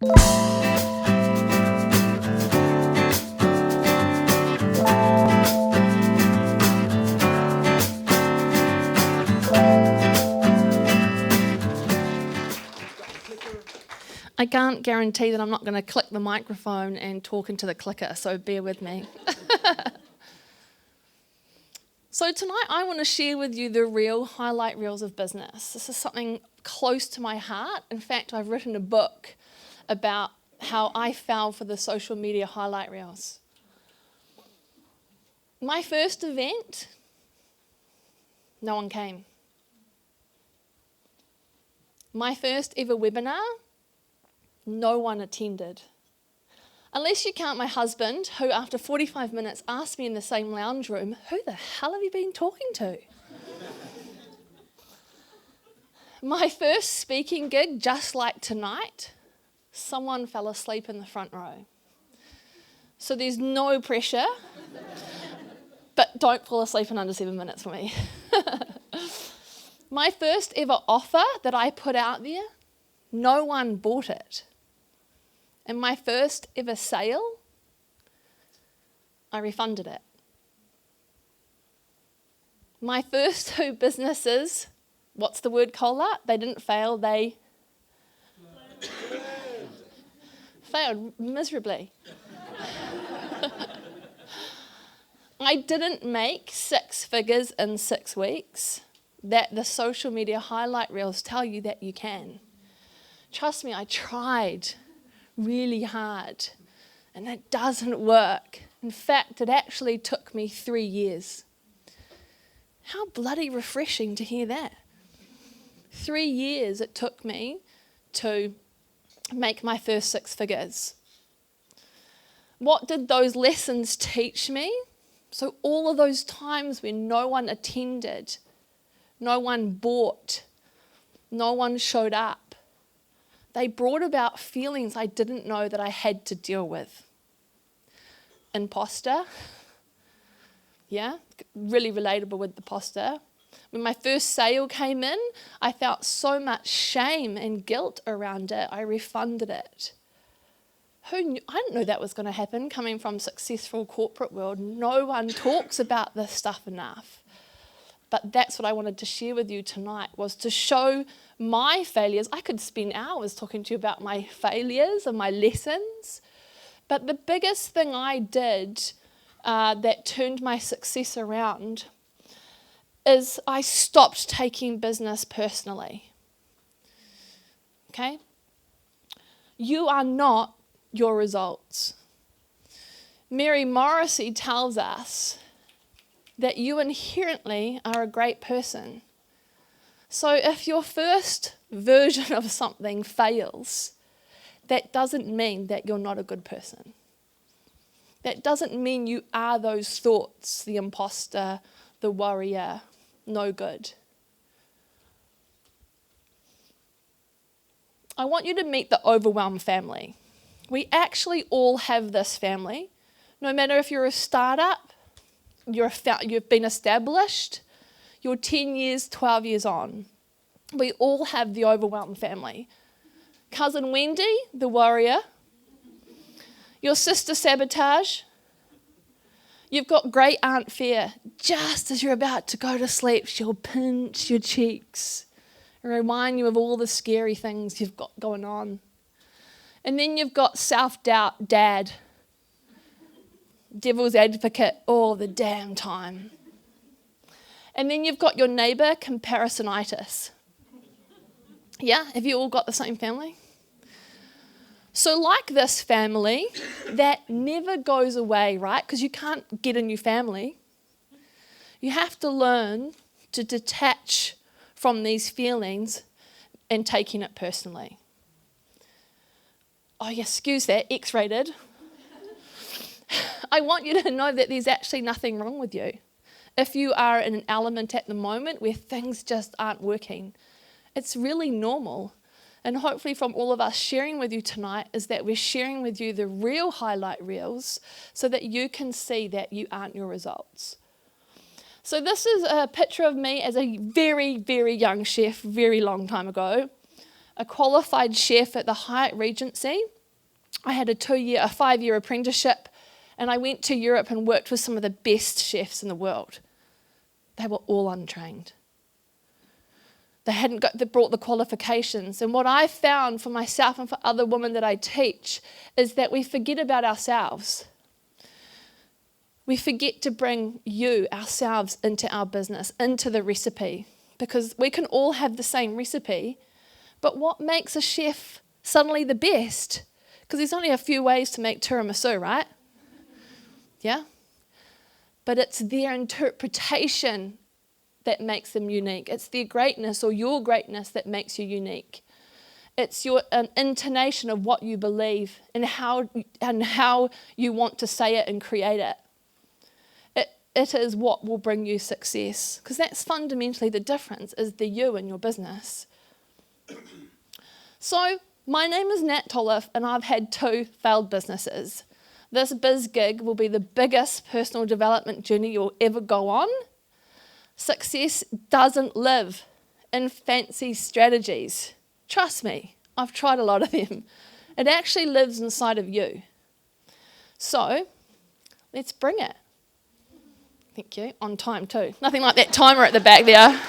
I can't guarantee that I'm not going to click the microphone and talk into the clicker, so bear with me. So tonight I want to share with you the real highlight reels of business. This is something close to my heart. In fact, I've written a book about how I fell for the social media highlight reels. My first event, no one came. My first ever webinar, no one attended. Unless you count my husband, who after 45 minutes asked me in the same lounge room, "Who the hell have you been talking to?" My first speaking gig, just like tonight, someone fell asleep in the front row. So there's no pressure, but don't fall asleep in under 7 minutes for me. My first ever offer that I put out there, no one bought it. And my first ever sale, I refunded it. My first two businesses, what's the word, Cola? They didn't fail, they failed miserably. I didn't make 6 figures in 6 weeks that the social media highlight reels tell you that you can. Trust me, I tried really hard, and it doesn't work. In fact, it actually took me 3 years. How bloody refreshing to hear that. 3 years it took me to make my first 6 figures. What did those lessons teach me? So all of those times when no one attended, no one bought, no one showed up, they brought about feelings I didn't know that I had to deal with. Imposter. Yeah, really relatable with the imposter. When my first sale came in, I felt so much shame and guilt around it. I refunded it. Who knew? I didn't know that was going to happen coming from successful corporate world. No one talks about this stuff enough. But that's what I wanted to share with you tonight, was to show my failures. I could spend hours talking to you about my failures and my lessons. But the biggest thing I did that turned my success around is I stopped taking business personally. Okay? You are not your results. Mary Morrissey tells us that you inherently are a great person. So if your first version of something fails, that doesn't mean that you're not a good person. That doesn't mean you are those thoughts, the imposter, the warrior, no good. I want you to meet the overwhelmed family. We actually all have this family. No matter if you're a startup, you've been established, you're 10 years, 12 years on. We all have the overwhelmed family. Cousin Wendy, the warrior. Your sister Sabotage. You've got great Aunt Fear. Just as you're about to go to sleep, she'll pinch your cheeks and remind you of all the scary things you've got going on. And then you've got self-doubt Dad. Devil's advocate all the damn time. And then you've got your neighbour, comparisonitis. Yeah, have you all got the same family? So like this family, that never goes away, right? Because you can't get a new family. You have to learn to detach from these feelings and taking it personally. Oh yeah, excuse that, X-rated. I want you to know that there's actually nothing wrong with you. If you are in an element at the moment where things just aren't working, it's really normal. And hopefully from all of us sharing with you tonight is that we're sharing with you the real highlight reels so that you can see that you aren't your results. So this is a picture of me as a very, very young chef, very long time ago. a qualified chef at the Hyatt Regency. I had a 5-year apprenticeship, and I went to Europe and worked with some of the best chefs in the world. They were all untrained. They brought the qualifications. And what I found for myself and for other women that I teach is that we forget about ourselves. We forget to bring ourselves into our business, into the recipe, because we can all have the same recipe, but what makes a chef suddenly the best? Because there's only a few ways to make tiramisu, right? Yeah? But it's their interpretation that makes them unique. It's their greatness or your greatness that makes you unique. It's an intonation of what you believe and how you want to say it and create it. It is what will bring you success, because that's fundamentally the difference, is the you in your business. So, my name is Nat Tolhopf, and I've had 2 failed businesses. This biz gig will be the biggest personal development journey you'll ever go on. Success doesn't live in fancy strategies. Trust me, I've tried a lot of them. It actually lives inside of you. So, let's bring it. Thank you. On time too. Nothing like that timer at the back there.